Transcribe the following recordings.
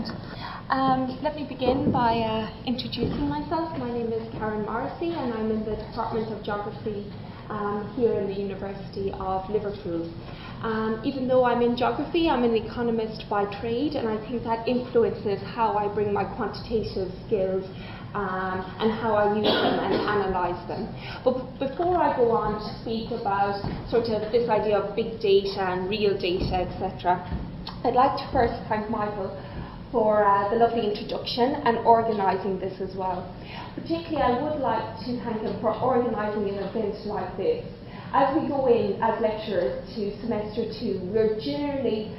Let me begin by introducing myself. My name is Karyn Morrissey and I'm in the Department of Geography here in the University of Liverpool. Even though I'm in geography, I'm an economist by trade, and I think that influences how I bring my quantitative skills and how I use them and analyse them. But before I go on to speak about sort of this idea of big data and real data, etc., I'd like to first thank Michael for the lovely introduction and organising this as well. Particularly, I would like to thank him for organising an event like this. As we go in as lecturers to semester 2, we're generally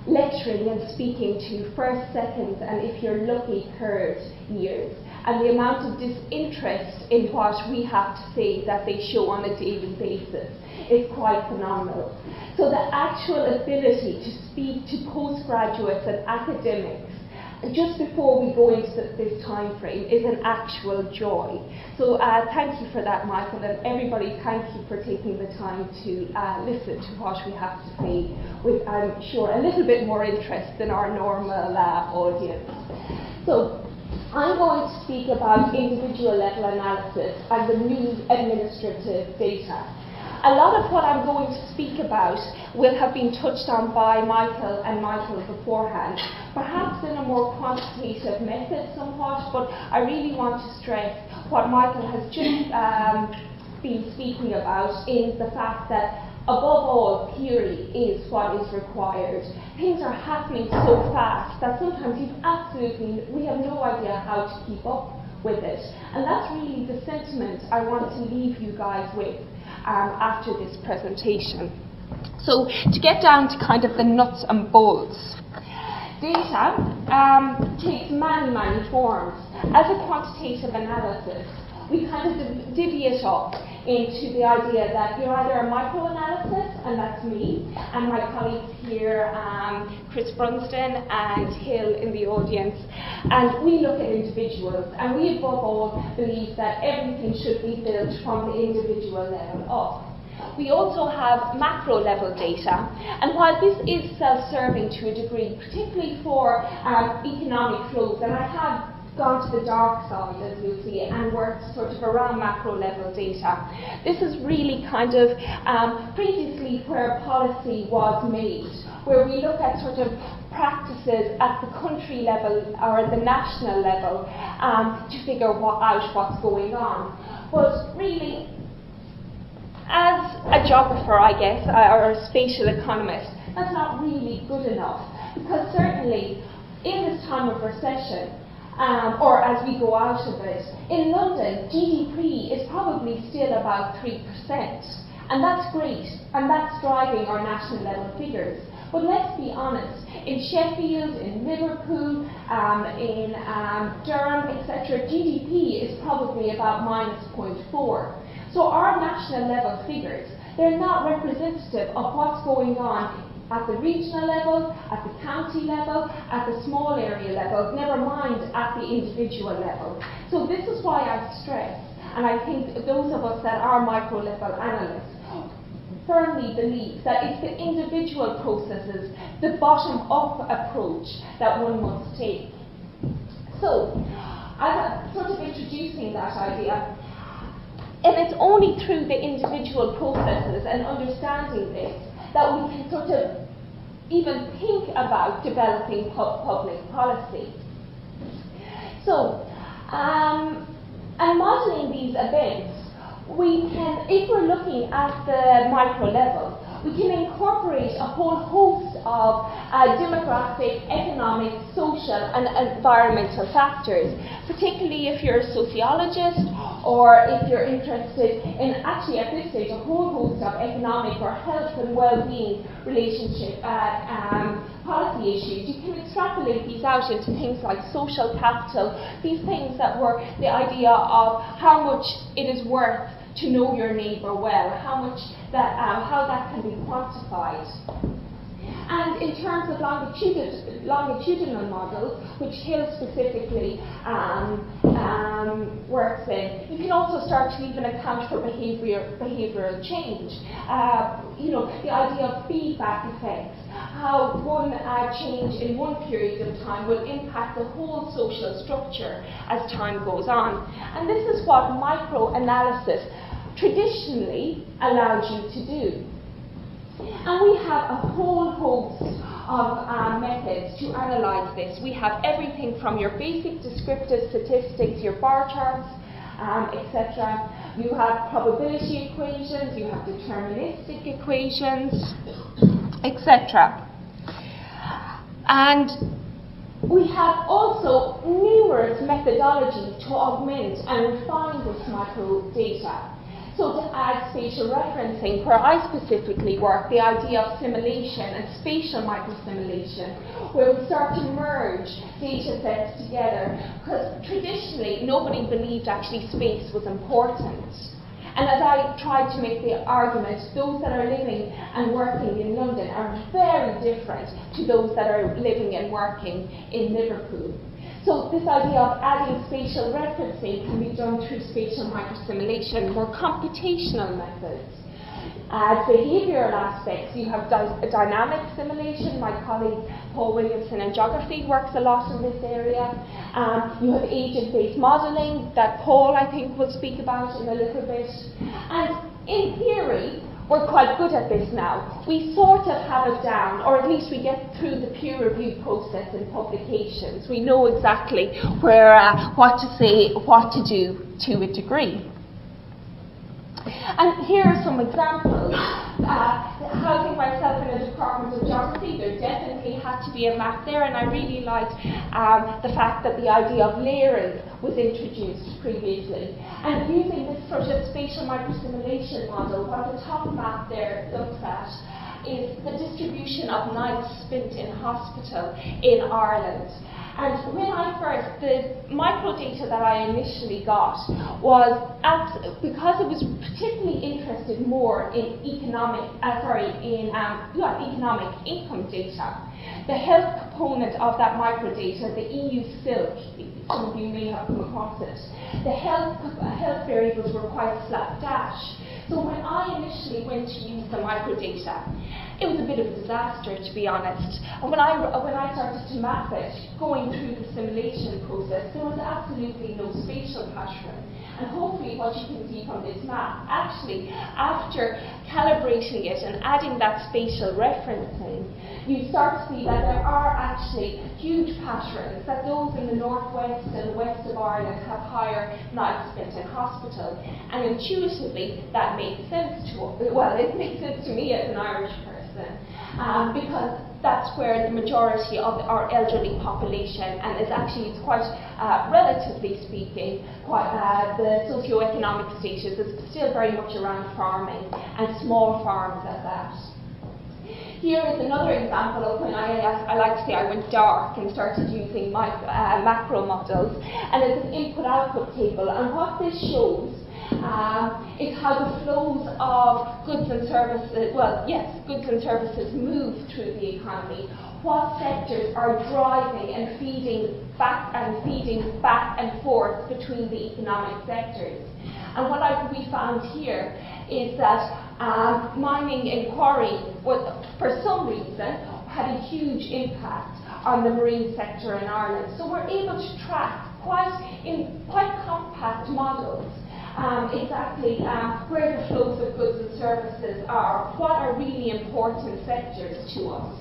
lecturing and speaking to first, second, and if you're lucky, third years. And the amount of disinterest in what we have to say that they show on a daily basis is quite phenomenal. So the actual ability to speak to postgraduates and academics just before we go into this time frame is an actual joy. So thank you for that, Michael, and everybody, thank you for taking the time to listen to what we have to say with, I'm sure, a little bit more interest than our normal audience. So I'm going to speak about individual level analysis and the new administrative data. A lot of what I'm going to speak about will have been touched on by Michael and Michael beforehand, perhaps in a more quantitative method somewhat, but I really want to stress what Michael has just been speaking about in the fact that above all, theory is what is required. Things are happening so fast that sometimes we have no idea how to keep up with it. And that's really the sentiment I want to leave you guys with after this presentation. So to get down to kind of the nuts and bolts, data takes many forms. As a quantitative analysis, we kind of divvy it up into the idea that you're either a micro-analysis, and that's me, and my colleagues here, Chris Brunston and Hill in the audience, and we look at individuals, and we above all believe that everything should be built from the individual level up. We also have macro-level data, and while this is self-serving to a degree, particularly for economic flows, and I have gone to the dark side, as you'll see, and worked sort of around macro-level data. This is really kind of previously where policy was made, where we look at sort of practices at the country level or at the national level to figure out what's going on. But really, as a geographer, I guess, or a spatial economist, that's not really good enough, because certainly in this time of recession, or as we go out of it, in London, GDP is probably still about 3%, and that's great, and that's driving our national level figures. But let's be honest, in Sheffield, in Liverpool, in Durham, etc., GDP is probably about -0.4. So our national level figures, they're not representative of what's going on at the regional level, at the county level, at the small area level, never mind at the individual level. So this is why I stress, and I think those of us that are micro-level analysts firmly believe that it's the individual processes, the bottom-up approach that one must take. So, as I'm sort of introducing that idea, and it's only through the individual processes and understanding this that we can sort of even think about developing public policy. So, and modelling these events, we can, if we're looking at the micro level, we can incorporate a whole host of demographic, economic, social and environmental factors, particularly if you're a sociologist or if you're interested in, actually at this stage, a whole host of economic or health and well-being relationship policy issues. You can extrapolate these out into things like social capital, these things that were the idea of how much it is worth to know your neighbour well, how that can be quantified. And in terms of longitudinal models, which Hill specifically works in, you can also start to even account for behavioural change. The idea of feedback effects. how one change in one period of time will impact the whole social structure as time goes on. And this is what microanalysis traditionally allowed you to do. And we have a whole host of methods to analyse this. We have everything from your basic descriptive statistics, your bar charts, etc. You have probability equations, you have deterministic equations, etc. And we have also numerous methodologies to augment and refine this microdata. So to add spatial referencing, where I specifically work, the idea of simulation and spatial microsimulation, where we start to merge data sets together, because traditionally nobody believed actually space was important. And as I tried to make the argument, those that are living and working in London are very different to those that are living and working in Liverpool. So this idea of adding spatial referencing can be done through spatial microsimulation, more computational methods. Add behavioural aspects. You have dynamic simulation. My colleague Paul Williamson in geography works a lot in this area. You have agent-based modelling that Paul, I think, will speak about in a little bit. And in theory, we're quite good at this now. We sort of have it down, or at least we get through the peer review process in publications. We know exactly where, what to say, what to do to a degree. And here are some examples. Housing myself in a department of geography, there definitely had to be a map there, and I really liked the fact that the idea of layering was introduced previously. And using this sort of spatial microsimulation model, what the top map there looks at is the distribution of nights spent in hospital in Ireland. And when the microdata that I initially got was, because it was particularly interested more in economic income data, the health component of that microdata, the EU SILC, some of you may have come across it, the health variables were quite slapdash. So when I initially went to use the microdata, it was a bit of a disaster, to be honest. And when I started to map it, going through the simulation process, there was absolutely no spatial pattern. And hopefully what you can see from this map, actually, after calibrating it and adding that spatial referencing, you start to see that there are actually huge patterns, that those in the northwest and west of Ireland have higher nights spent in hospital. And intuitively, that makes sense it makes sense to me as an Irish person, because that's where the majority of our elderly population, and it's quite, relatively speaking, the socio-economic status is still very much around farming, and small farms at that. Here is another example of when I like to say I went dark and started using my macro models, and it's an input-output table, and what this shows is how the flows of goods and services move through the economy. What sectors are driving and feeding back and forth between the economic sectors. And what we found here is that mining and quarrying for some reason, had a huge impact on the marine sector in Ireland. So we're able to track in quite compact models exactly where the flows of goods and services are, what are really important sectors to us.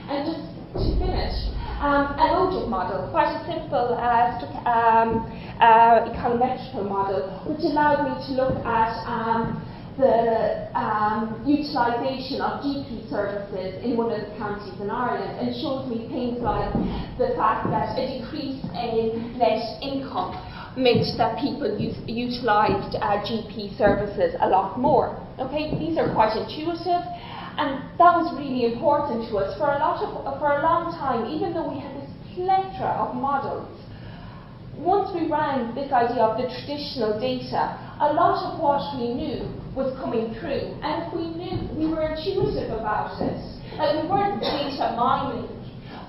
And just to finish, a logic model, quite a simple econometrical model, which allowed me to look at the utilisation of GP services in one of the counties in Ireland, and shows me things like the fact that a decrease in net income meant that people utilised GP services a lot more. Okay, these are quite intuitive, and that was really important to us for a long time. Even though we had this plethora of models, once we ran this idea of the traditional data, a lot of what we knew was coming through, and if we knew, we were intuitive about it. Like, we weren't data mining,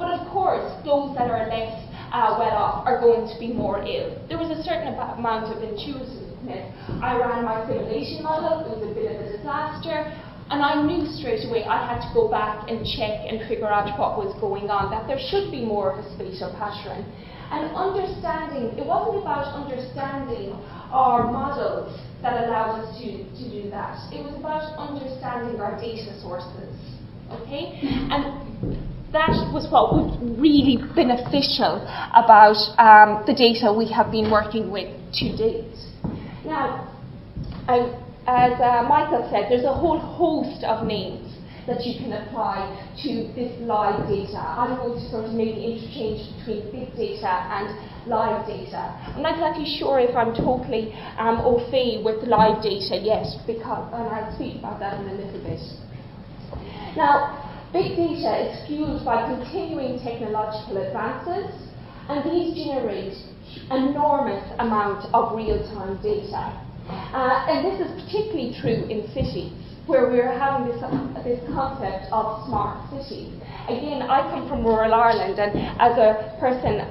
but of course, those that are less well off are going to be more ill. There was a certain amount of intuitiveness. I ran my simulation model, it was a bit of a disaster. And I knew straight away I had to go back and check and figure out what was going on, that there should be more of a spatial pattern. And understanding, it wasn't about understanding our models that allowed us to do that. It was about understanding our data sources, okay? And that was what was really beneficial about the data we have been working with to date. Now, as Michael said, there's a whole host of names that you can apply to this live data. I'm going to sort of maybe interchange between big data and live data. I'm not exactly sure if I'm totally au fait with live data yet, and I'll speak about that in a little bit. Now, big data is fueled by continuing technological advances, and these generate enormous amount of real-time data. And this is particularly true in cities, where we're having this concept of smart cities. Again, I come from rural Ireland, and as a person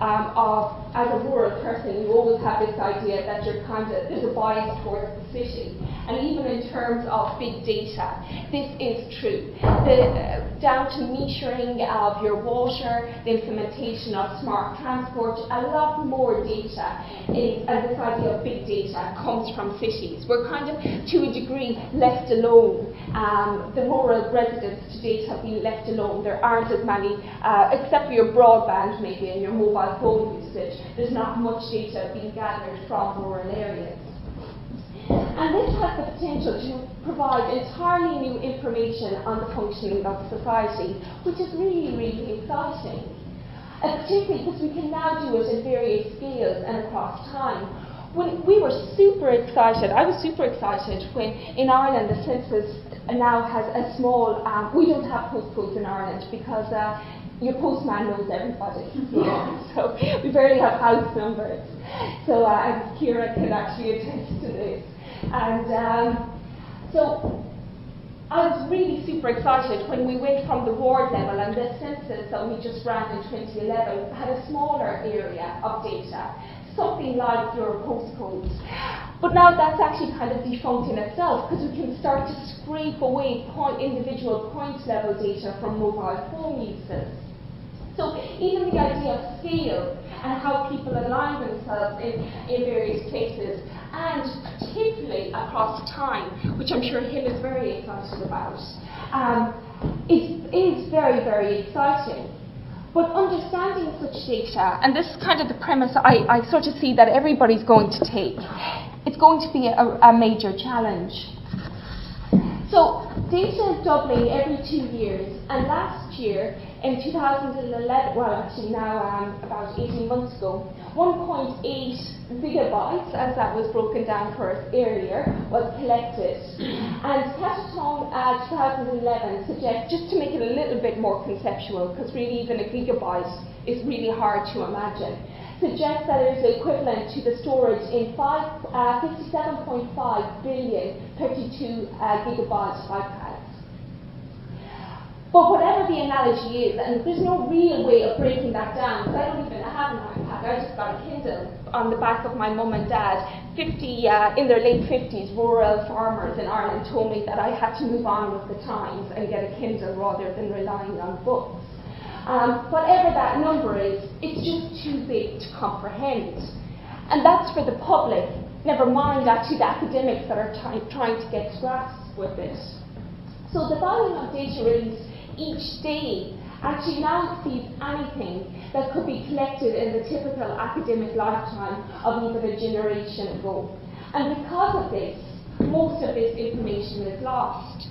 as a rural person, you always have this idea that there's a bias towards the city. And even in terms of big data, this is true. Down to metering of your water, the implementation of smart transport, a lot more data and this idea of big data comes from cities. We're kind of, to a degree, left alone. The rural residents to date have been left alone. There aren't as many, except for your broadband maybe and your mobile phone usage, there's not much data being gathered from rural areas. And this has the potential to provide entirely new information on the functioning of society, which is really, really exciting. And particularly because we can now do it at various scales and across time. When we were super excited, I was super excited when in Ireland the census now has a small, we don't have postcodes in Ireland because your postman knows everybody here, so we barely have house numbers. So Kira can actually attest to this. And so I was really super excited when we went from the ward level, and the census that we just ran in 2011 had a smaller area of data, something like your postcodes. But now that's actually kind of defunct in itself, because we can start to scrape away individual point level data from mobile phone users. So even the idea of scale and how people align themselves in various places, and particularly across time, which I'm sure Hill is very excited about, is very, very exciting. But understanding such data, and this is kind of the premise I sort of see that everybody's going to take, it's going to be a major challenge. So data is doubling every 2 years, and last year, in 2011, well actually now about 18 months ago, 1.8 gigabytes, as that was broken down for us earlier, was collected. And Catacomb 2011 suggests, just to make it a little bit more conceptual, because really even a gigabyte is really hard to imagine, suggests that it is equivalent to the storage in 57.5 billion 32 gigabyte iPads. But whatever the analogy is, and there's no real way of breaking that down, because I don't even have an iPad, I just got a Kindle on the back of my mum and dad. In their late 50s, rural farmers in Ireland told me that I had to move on with the times and get a Kindle rather than relying on books. Whatever that number is, it's just too big to comprehend. And that's for the public, never mind actually the academics that are trying to get to grasp with it. So the volume of data released each day actually now exceeds anything that could be collected in the typical academic lifetime of even a generation ago. And because of this, most of this information is lost.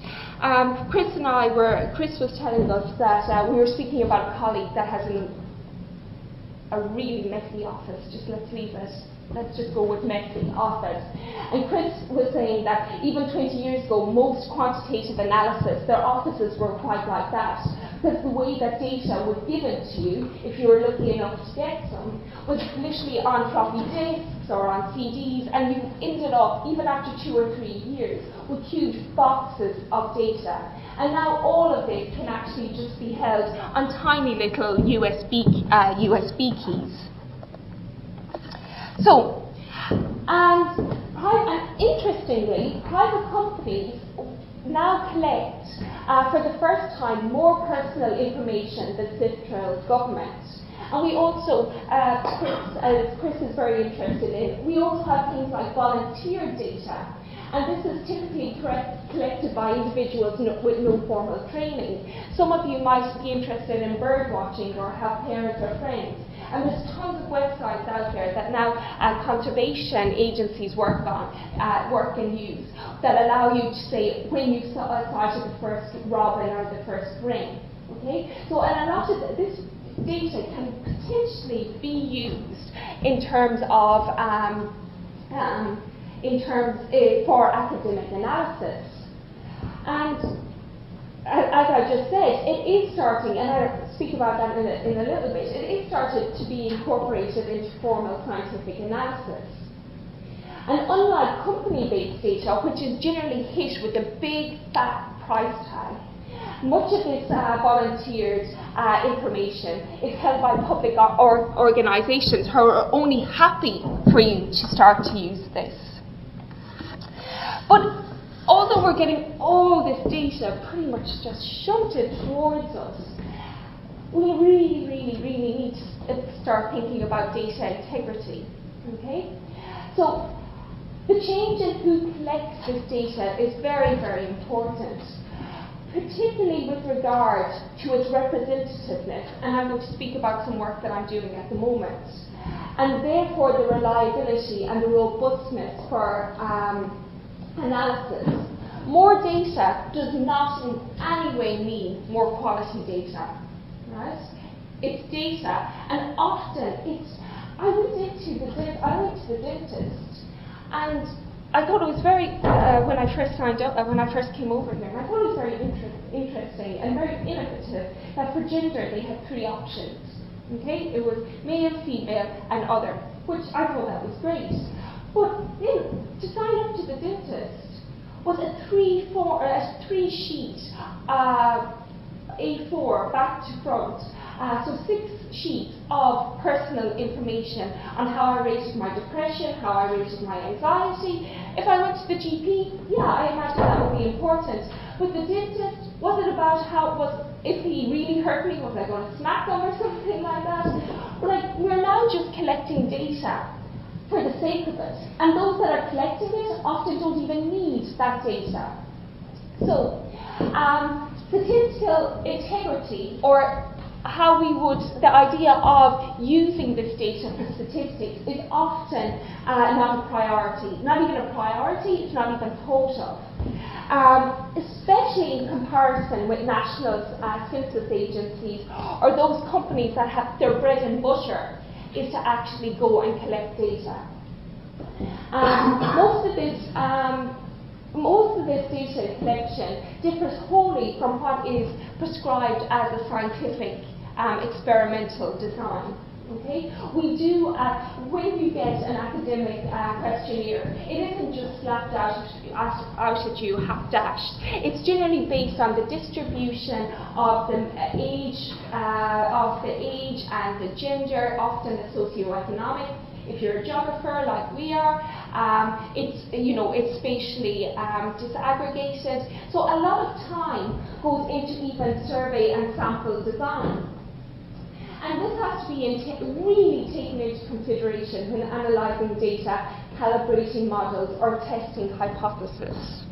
Chris was telling us that we were speaking about a colleague that has a really messy office. Let's just go with messy office. And Chris was saying that even 20 years ago, most quantitative analysis, their offices were quite like that. Because the way that data was given to you, if you were lucky enough to get some, was literally on floppy disks or on CDs, and you ended up, even after 2 or 3 years, with huge boxes of data. And now all of this can actually just be held on tiny little USB keys. So, and interestingly, private companies now collect, for the first time, more personal information than SIFT trails government. And we also, Chris is very interested in, we also have things like volunteer data. And this is typically collected by individuals with no formal training. Some of you might be interested in bird watching or have parents or friends. And there's tons of websites out there that now conservation agencies work and use that allow you to say when you've sighted the first robin or the first wren. Okay? So, and a lot of this data can potentially be used in terms of for academic analysis. And as I just said, it is starting, and I'll speak about that in a little bit, it is started to be incorporated into formal scientific analysis. And unlike company-based data, which is generally hit with a big fat price tag, much of this volunteered information is held by public organisations who are only happy for you to start to use this. But although we're getting all this data pretty much just shunted towards us, we really need to start thinking about data integrity. Okay? So the change in who collects this data is very, very important, particularly with regard to its representativeness, and I'm going to speak about some work that I'm doing at the moment, and therefore the reliability and the robustness for analysis. More data does not in any way mean more quality data, right? It's data, and often it's. I went to the dentist, and I thought it was very when I first signed up, when I first came over here. I thought it was very interesting and very innovative that for gender they had 3 options. Okay, it was male, female, and other, which I thought that was great. But then, to sign up to the dentist was a 3-sheet A4 back to front, so 6 sheets of personal information on how I rated my depression, how I rated my anxiety. If I went to the GP, yeah, I imagine that would be important. But the dentist, was it about if he really hurt me, was I going to smack him or something like that? But we're now just collecting data for the sake of it. And those that are collecting it often don't even need that data. So, statistical integrity, or how we would, the idea of using this data for statistics is often not a priority. Not even a priority, it's not even thought of. Especially in comparison with national census agencies or those companies that have their bread and butter is to actually go and collect data. Most of this data collection differs wholly from what is prescribed as a scientific experimental design. Okay, we do when you get an academic questionnaire, it isn't just slapped out at you half-dashed. It's generally based on the distribution of the age and the gender, often the socioeconomic. If you're a geographer like we are, it's spatially disaggregated. So a lot of time goes into even survey and sample design. And this has to be really taken into consideration when analysing data, calibrating models, or testing hypotheses.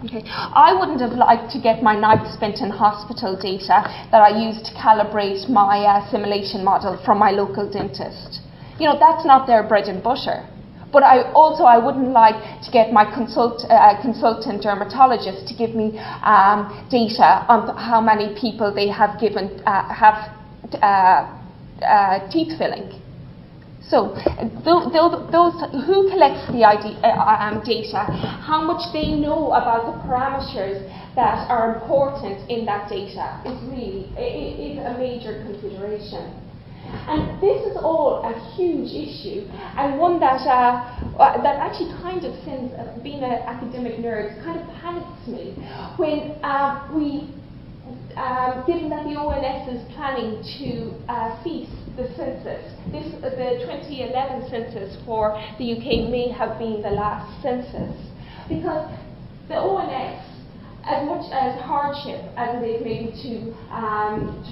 Okay. I wouldn't have liked to get my nights spent in hospital data that I used to calibrate my simulation model from my local dentist. That's not their bread and butter. But I wouldn't like to get my consultant dermatologist to give me data on how many people they have given teeth filling. So those who collects the data, how much they know about the parameters that are important in that data is a major consideration. And this is all a huge issue, and one that actually kind of, since being an academic nerd, kind of panics me when given that the ONS is planning to cease the census. The 2011 census for the UK may have been the last census, because the ONS as hardship as it is maybe to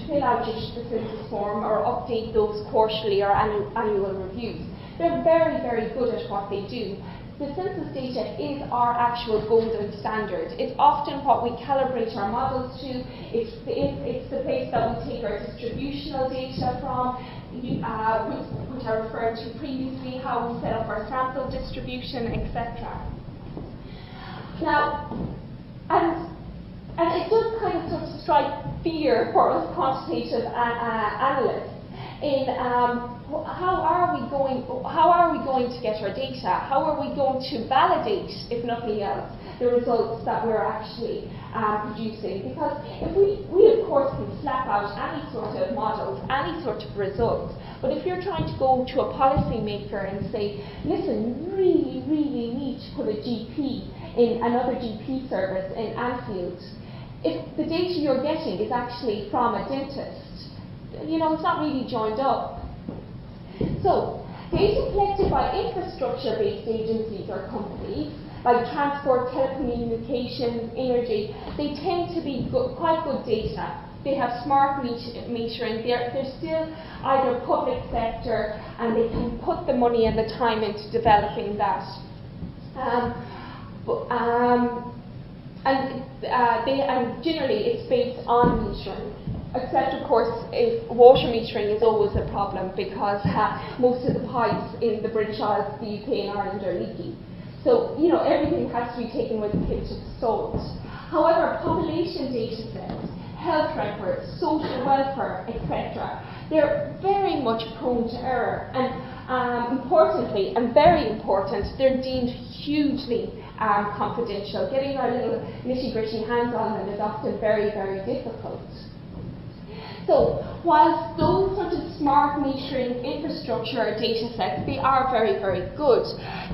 fill out the census form or update those quarterly or annual reviews. They're very, very good at what they do. The census data is our actual golden standard. It's often what we calibrate our models to. It's the place that we take our distributional data from, which I referred to previously, how we set up our sample distribution, etc. Now, and it does kind of sort of strike fear for us quantitative analysts in how are we going to get our data? How are we going to validate, if nothing else, the results that we're actually producing? Because if we of course can slap out any sort of models, any sort of results, but if you're trying to go to a policymaker and say, listen, you really, really need to put a GP in another GP service in Anfield, if the data you're getting is actually from a dentist, you know, it's not really joined up. So, data collected by infrastructure-based agencies or companies, like transport, telecommunications, energy, they tend to be quite good data. They have smart metering, they're still either public sector, and they can put the money and the time into developing that. And generally it's based on metering. Except, of course, if water metering is always a problem because most of the pipes in the British Isles, the UK and Ireland are leaky. So, you know, everything has to be taken with a pinch of salt. However, population data sets, health records, social welfare, etc., they're very much prone to error. And importantly, and very important, they're deemed hugely confidential. Getting our little nitty-gritty hands on them is often very, very difficult. So, whilst those sort of smart metering infrastructure data sets, they are very, very good,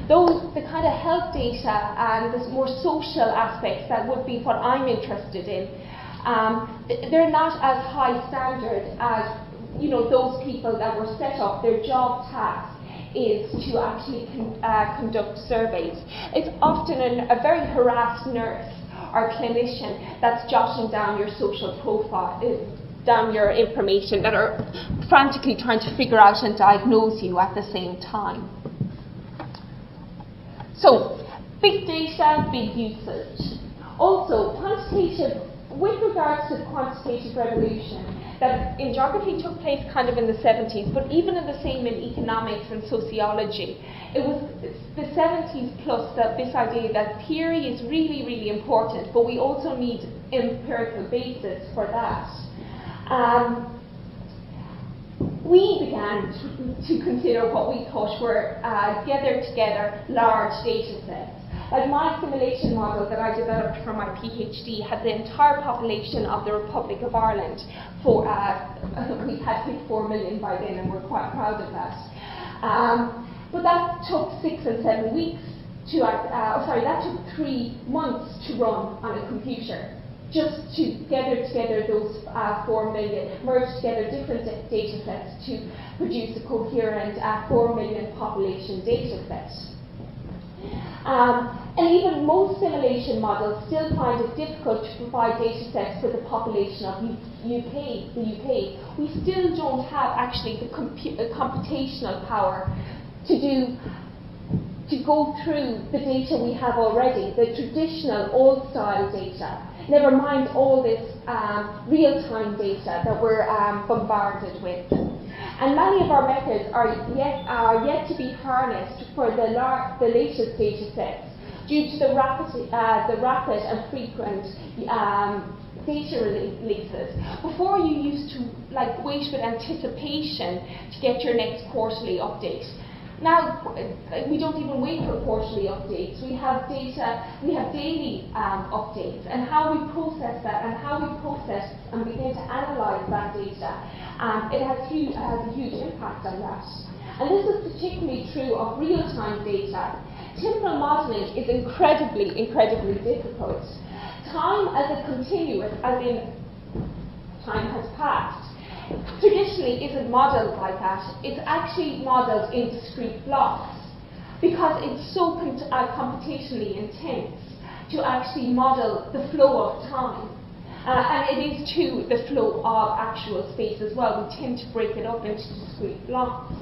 the kind of health data and the more social aspects that would be what I'm interested in, they're not as high standard as, you know, those people that were set up, their job task is to actually conduct surveys. It's often a very harassed nurse or clinician that's jotting down your social profile, down your information, that are frantically trying to figure out and diagnose you at the same time. So, big data, big usage. Also, with regards to the quantitative revolution that in geography took place kind of in the 70s, but even in the same in economics and sociology, it was the 70s plus this idea that theory is really, really important, but we also need empirical basis for that. We began to consider what we thought were gathered together large data sets. Like my simulation model that I developed for my PhD had the entire population of the Republic of Ireland. We had hit 4 million by then, and we're quite proud of that. But that took 6 and 7 weeks that took 3 months to run on a computer, just to gather together those 4 million, merge together different data sets to produce a coherent 4 million population data set. And even most simulation models still find it difficult to provide data sets for the population of the UK. We still don't have actually the computational power to go through the data we have already, the traditional old-style data. Never mind all this real-time data that we're bombarded with. And many of our methods are yet to be harnessed for the latest data sets due to the rapid and frequent data releases. Before, you used to wait with anticipation to get your next quarterly update. Now, we don't even wait for quarterly updates. We have data, we have daily updates, and how we process that and how we process and begin to analyse that data, it has a huge impact on that. And this is particularly true of real-time data. Temporal modelling is incredibly, incredibly difficult. Time as a continuous, as in time has passed, traditionally isn't modelled like that. It's actually modelled in discrete blocks because it's so computationally intense to actually model the flow of time. And it is too the flow of actual space as well. We tend to break it up into discrete blocks.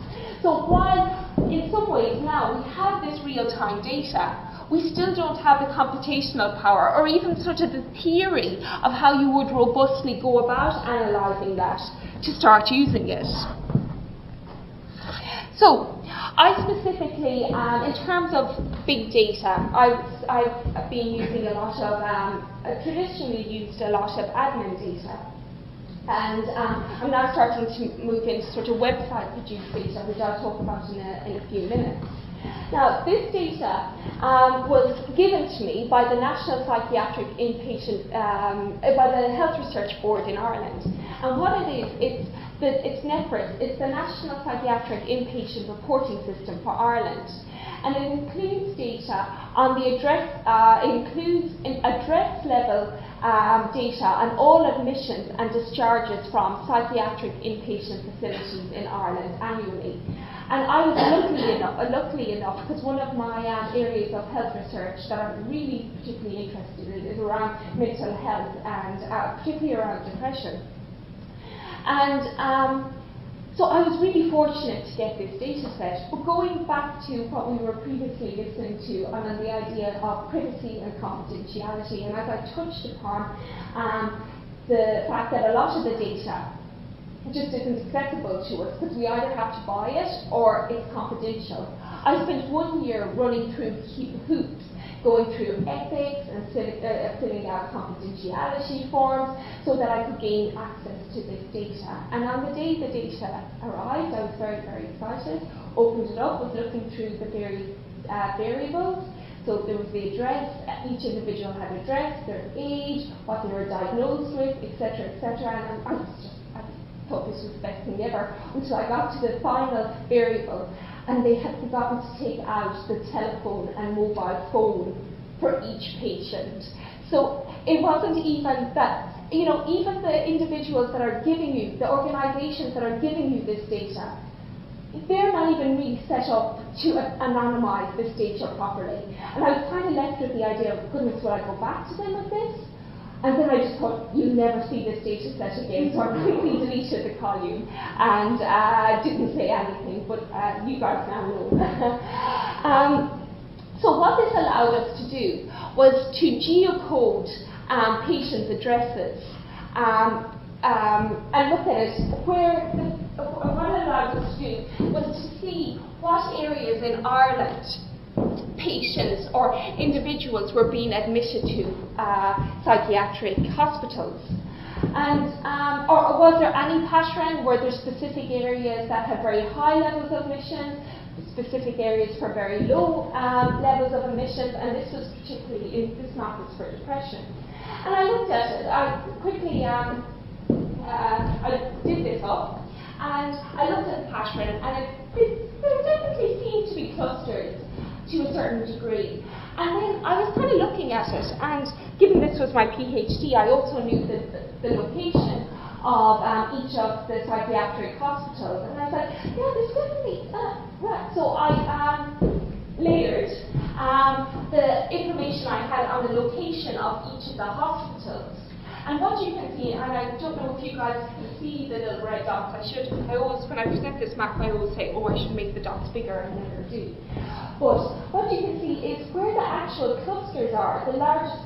So while in some ways now we have this real-time data, we still don't have the computational power or even sort of the theory of how you would robustly go about analysing that to start using it. So I specifically, in terms of big data, I've been using a lot of, traditionally used a lot of admin data. And I'm now starting to move into sort of website produced data, which I'll talk about in a few minutes. Now, this data was given to me by the National Psychiatric Inpatient, by the Health Research Board in Ireland. And what it is, it's NEPRIS, it's the National Psychiatric Inpatient Reporting System for Ireland. And it includes data on the address, it includes address level data on all admissions and discharges from psychiatric inpatient facilities in Ireland annually. And I was lucky enough, because one of my areas of health research that I'm really particularly interested in is around mental health and particularly around depression. And so I was really fortunate to get this data set. But going back to what we were previously listening to on the idea of privacy and confidentiality, and as I touched upon the fact that a lot of the data just isn't accessible to us because we either have to buy it or it's confidential. I spent 1 year running through hoops, going through ethics and filling out confidentiality forms so that I could gain access to this data. And on the day the data arrived, I was very, very excited, opened it up, was looking through the various variables. So there was the address, each individual had an address, their age, what they were diagnosed with, etc., etc. And I thought this was the best thing ever until I got to the final variable and they had forgotten to take out the telephone and mobile phone for each patient. So it wasn't even that, you know, even the individuals that are giving you, the organisations that are giving you this data, they're not even really set up to anonymise this data properly. And I was kind of left with the idea of, goodness, will I go back to them with this? And then I just thought, you'll never see this data set again, so I quickly deleted the column and didn't say anything, but you guys now know. So what this allowed us to do was to geocode patients' addresses and look at it where, what it allowed us to do was to see what areas in Ireland patients or individuals were being admitted to psychiatric hospitals. And or was there any pattern? Were there specific areas that had very high levels of admissions, specific areas for very low levels of admissions? And this was particularly, this map was for depression. And I looked at it. I quickly I did this up, and I looked at the pattern, and there definitely seemed to be clusters to a certain degree. And then I was kind of looking at it, and given this was my PhD, I also knew the location of each of the psychiatric hospitals. And I said, yeah, there's definitely, right. So I layered the information I had on the location of each of the hospitals. And what you can see, and I don't know if you guys can see the little red dots, I always, when I present this map, I always say, oh, I should make the dots bigger, and I never do. But what you can see is where the actual clusters are, the largest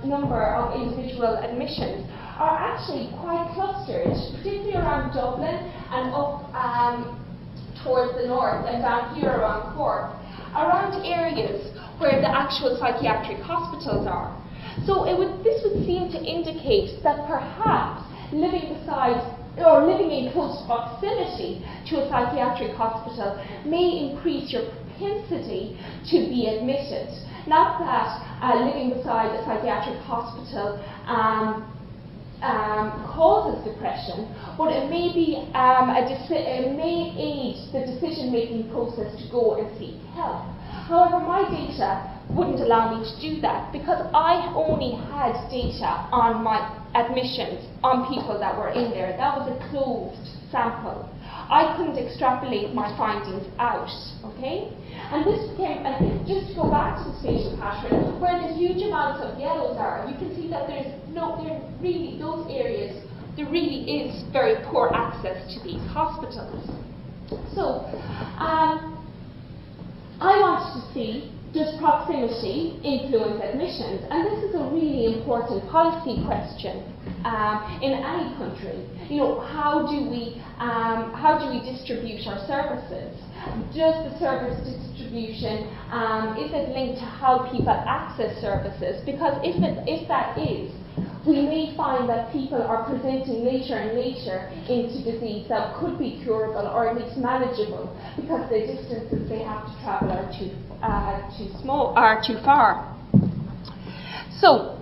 number of individual admissions are actually quite clustered, particularly around Dublin and up towards the north and down here around Cork, around areas where the actual psychiatric hospitals are. So this would seem to indicate that perhaps living beside or living in close proximity to a psychiatric hospital may increase your propensity to be admitted. Not that living beside a psychiatric hospital causes depression, but it may be it may aid the decision-making process to go and seek help. However, my data wouldn't allow me to do that because I only had data on my admissions on people that were in there. That was a closed sample. I couldn't extrapolate my findings out, okay? And this became, and just to go back to the spatial pattern, where the huge amounts of yellows are, you can see that those areas, there really is very poor access to these hospitals. So, I wanted to see, does proximity influence admissions? And this is a really important policy question in any country. You know, how do we distribute our services? Does the service distribution, is it linked to how people access services? Because if that is, we may find that people are presenting later and later into disease that could be curable or at least manageable because the distances they have to travel are too far. So,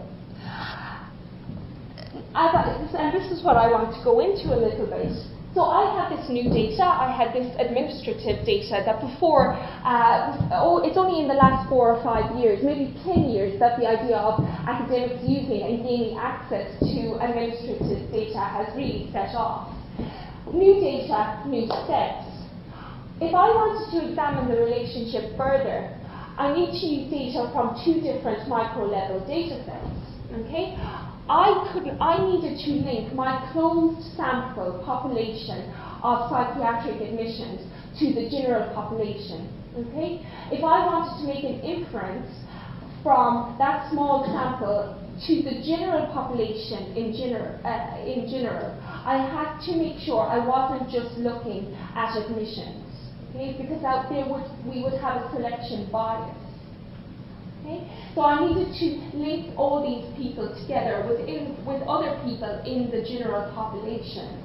and this is what I want to go into a little bit. So I had this new data, I had this administrative data that before, it's only in the last 4 or 5 years, maybe 10 years, that the idea of academics using and gaining access to administrative data has really set off. New data, new steps. If I wanted to examine the relationship further, I need to use data from 2 different micro-level data sets, okay? I needed to link my closed sample population of psychiatric admissions to the general population, okay? If I wanted to make an inference from that small sample to the general population in general, I had to make sure I wasn't just looking at admissions, okay? Because we would have a selection bias. Okay? So I needed to link all these people together with other people in the general population.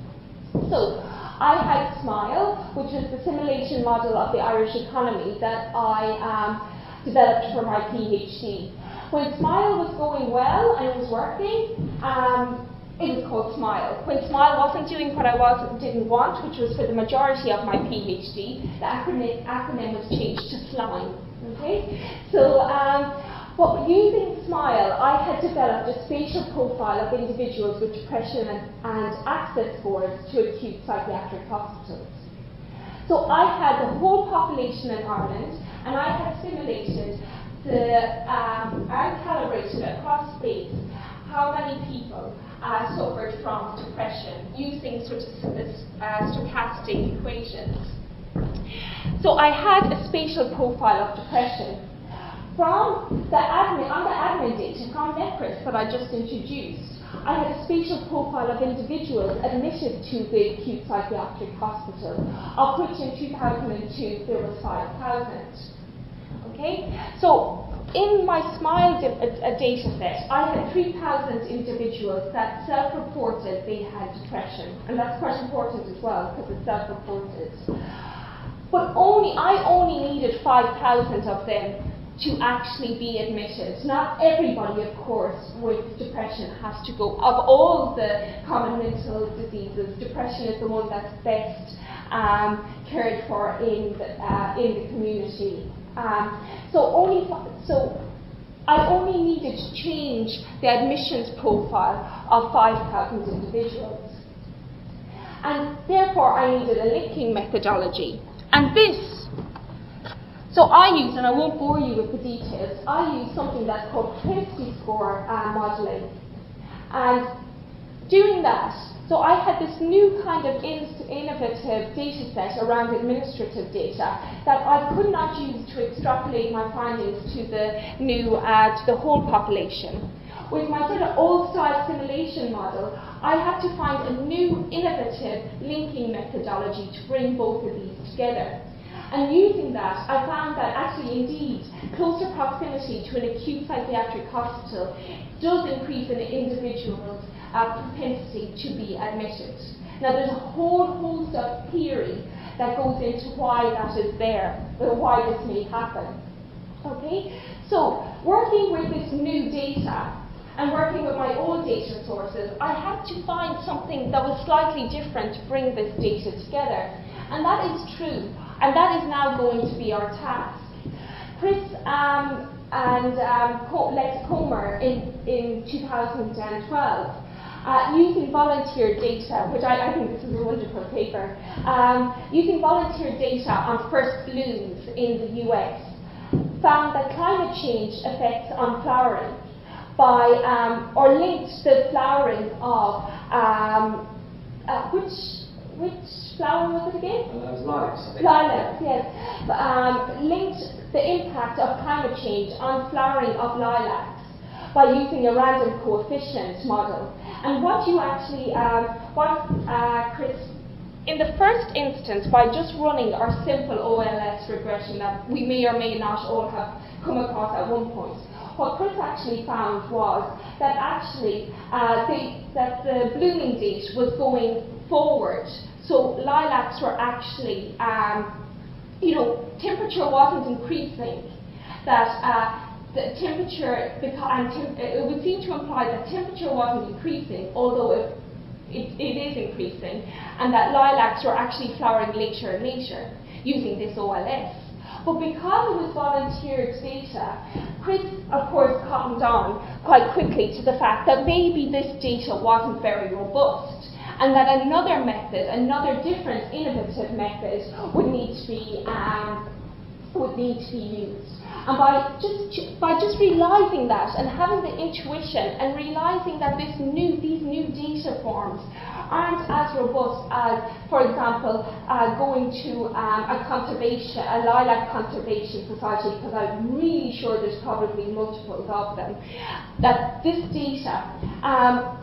So I had SMILE, which was the simulation model of the Irish economy that I developed for my PhD. When SMILE was going well and it was working, it was called SMILE. When SMILE wasn't doing what I didn't want, which was for the majority of my PhD, the acronym was changed to SLIME. Okay? So, but using SMILE, I had developed a spatial profile of individuals with depression and access scores to acute psychiatric hospitals. So I had the whole population in Ireland, and I had simulated and calibrated across space how many people suffered from depression using sort of stochastic equations. So I had a spatial profile of depression. From the admin data, from NEPRIS that I just introduced, I had a spatial profile of individuals admitted to the acute psychiatric hospital, of which in 2002 there was 5,000. Okay? So in my SMILE data set, I had 3,000 individuals that self-reported they had depression. And that's quite important as well, because it's self-reported. But I only needed 5,000 of them to actually be admitted. Not everybody, of course, with depression has to go. Of all the common mental diseases, depression is the one that's best cared for in the community. So I only needed to change the admissions profile of 5,000 individuals. And therefore I needed a linking methodology. And so I use, and I won't bore you with the details, I use something that's called propensity score modeling. And doing that, so I had this new kind of innovative data set around administrative data that I could not use to extrapolate my findings to the whole population. With my sort of old-style simulation model, I had to find a new innovative linking methodology to bring both of these together. And using that, I found that actually, indeed, closer proximity to an acute psychiatric hospital does increase an individual's propensity to be admitted. Now, there's a whole host of theory that goes into why that is there, or why this may happen. Okay? So, working with this new data, and working with my old data sources, I had to find something that was slightly different to bring this data together. And that is true. And that is now going to be our task. Chris and Lex Comer in 2012 using volunteer data, which I think this is a wonderful paper, using volunteer data on first blooms in the US, found that climate change effects on flowering or linked the flowering of, which flower was it again? Lilacs, I think. Lilacs, yes. Linked the impact of climate change on flowering of lilacs by using a random coefficient model. And what you actually, Chris, in the first instance, by just running our simple OLS regression that we may or may not all have come across at one point, what Chris actually found was that actually that the blooming date was going forward. So lilacs were actually, temperature wasn't increasing. That the temperature, it would seem to imply that temperature wasn't increasing, although it is increasing, and that lilacs were actually flowering later and later using this OLS. But because it was volunteered data, Chris, of course, cottoned on quite quickly to the fact that maybe this data wasn't very robust, and that another method, another different innovative method would need to be used. And by just realising that and having the intuition and realising that these new data forms aren't as robust as, for example, going to a lilac conservation society, because I'm really sure there's probably multiples of them, that this data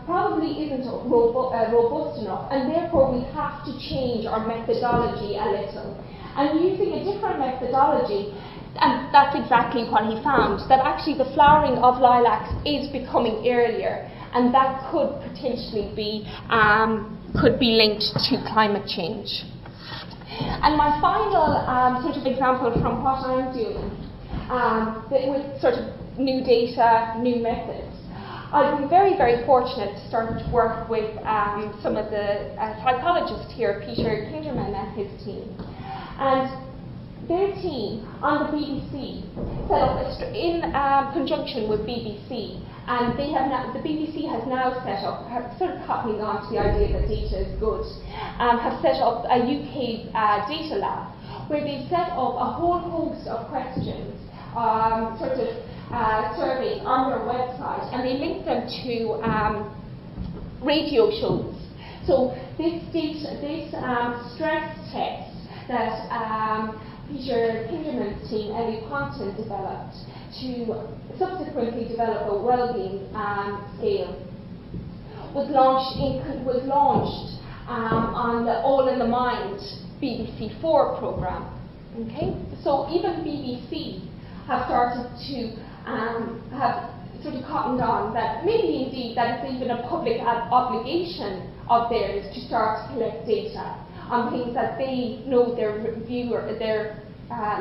probably isn't robust enough, and therefore we have to change our methodology a little. And using a different methodology, and that's exactly what he found, that actually the flowering of lilacs is becoming earlier, and that could potentially be linked to climate change. And my final sort of example from what I'm doing with sort of new data, new methods, I've been very, very fortunate to start to work with some of the psychologists here, Peter Kinderman and his team. And their team on the BBC set up in conjunction with BBC, and the BBC has now set up, sort of copying on to the idea that data is good, have set up a UK data lab where they've set up a whole host of questions, surveys on their website, and they link them to radio shows. So this stress test that Peter Kinderman's team, Ellie Quanton, developed to subsequently develop a well-being scale was launched on the All in the Mind BBC4 programme. Okay, so even BBC have started to have sort of cottoned on that maybe indeed that it's even a public obligation of theirs to start to collect data on things that they know their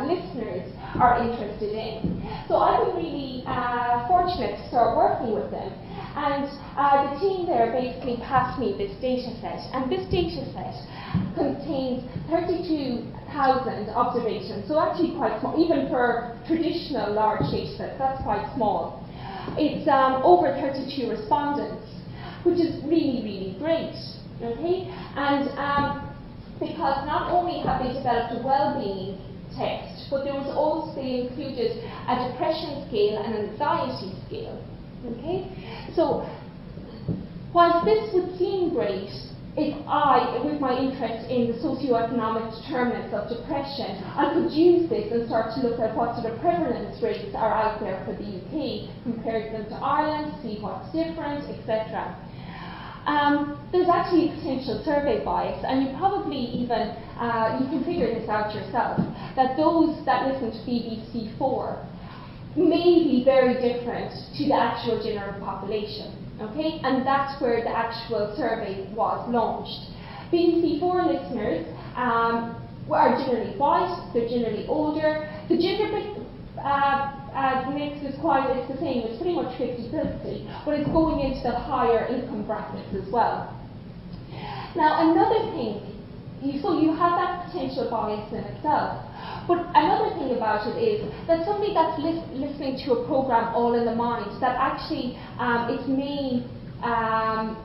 listeners are interested in. So I've been really fortunate to start working with them, and the team there basically passed me this data set, and this data set contains 32,000 observations, so actually quite small, even for traditional large data sets, that's quite small. It's over 32 respondents, which is really, really great, okay? And because not only have they developed a well-being test, but they included a depression scale and an anxiety scale. Okay? So, whilst this would seem great, if I, with my interest in the socioeconomic determinants of depression, I could use this and start to look at what sort of prevalence rates are out there for the UK, compare them to Ireland, see what's different, etc. There's actually a potential survey bias, and you probably even, you can figure this out yourself, that those that listen to BBC4 may be very different to the actual general population, okay? And that's where the actual survey was launched. BBC4 listeners are generally white, they're generally older, the gender mix is it's the same, it's pretty much 50-50, but it's going into the higher income brackets as well. Now another thing, so you have that potential bias in itself, but another thing about it is that somebody that's listening to a program All in the Mind, that actually its main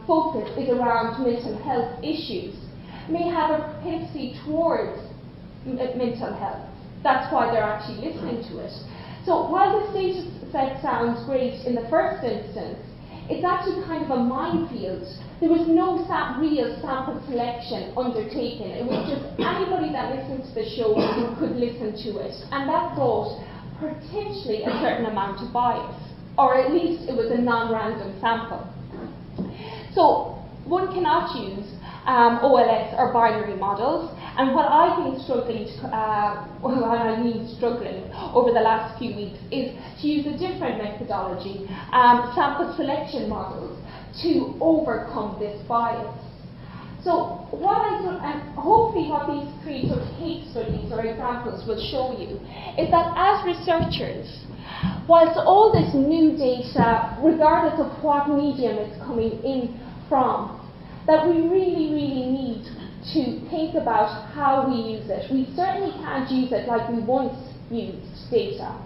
focus is around mental health issues may have a propensity towards mental health. That's why they're actually listening to it. So while this data set sounds great in the first instance, it's actually kind of a minefield. There was no real sample selection undertaken. It was just anybody that listened to the show could listen to it. And that brought potentially a certain amount of bias, or at least it was a non-random sample. So one cannot use OLS or binary models, and what I've been struggling over the last few weeks is to use a different methodology, sample selection models, to overcome this bias. So what I've done, and hopefully what these three sort of case studies or examples will show you, is that as researchers, whilst all this new data, regardless of what medium it's coming in from, that we really, really need to think about how we use it. We certainly can't use it like we once used data.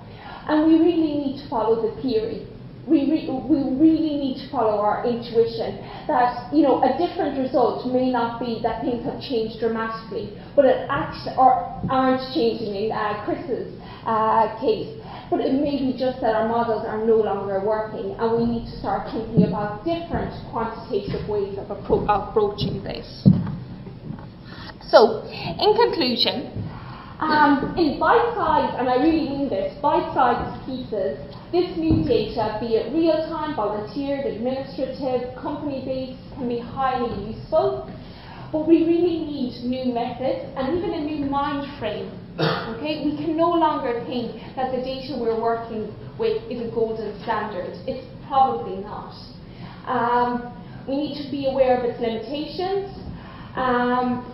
And we really need to follow the theory. We really need to follow our intuition that, you know, a different result may not be that things have changed dramatically, but it actually aren't changing in Chris's case. But it may be just that our models are no longer working, and we need to start thinking about different quantitative ways of approaching this. So, in conclusion, in bite-sized, and I really mean this, bite-sized pieces, this new data, be it real-time, volunteered, administrative, company-based, can be highly useful. But we really need new methods and even a new mind frame. Okay, we can no longer think that the data we're working with is a golden standard. It's probably not. We need to be aware of its limitations.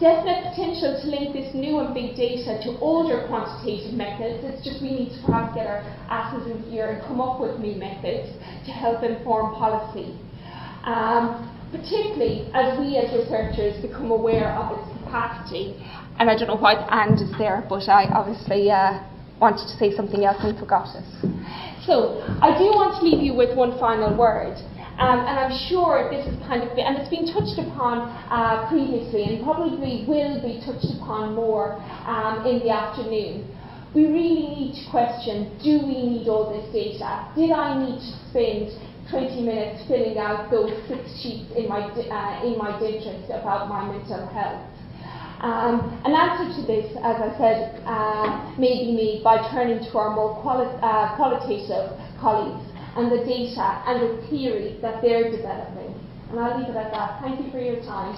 Definite potential to link this new and big data to older quantitative methods. It's just we need to perhaps get our asses in gear and come up with new methods to help inform policy. Particularly as we as researchers become aware of its capacity. And I don't know why the "and" is there, but I obviously wanted to say something else and forgot it. So I do want to leave you with one final word. And I'm sure this is kind of, and it's been touched upon previously and probably will be touched upon more in the afternoon. We really need to question, do we need all this data? Did I need to spend 20 minutes filling out those 6 sheets in my digest about my mental health? An answer to this, as I said, may be made by turning to our more qualitative colleagues and the data and the theory that they're developing. And I'll leave it at that. Thank you for your time.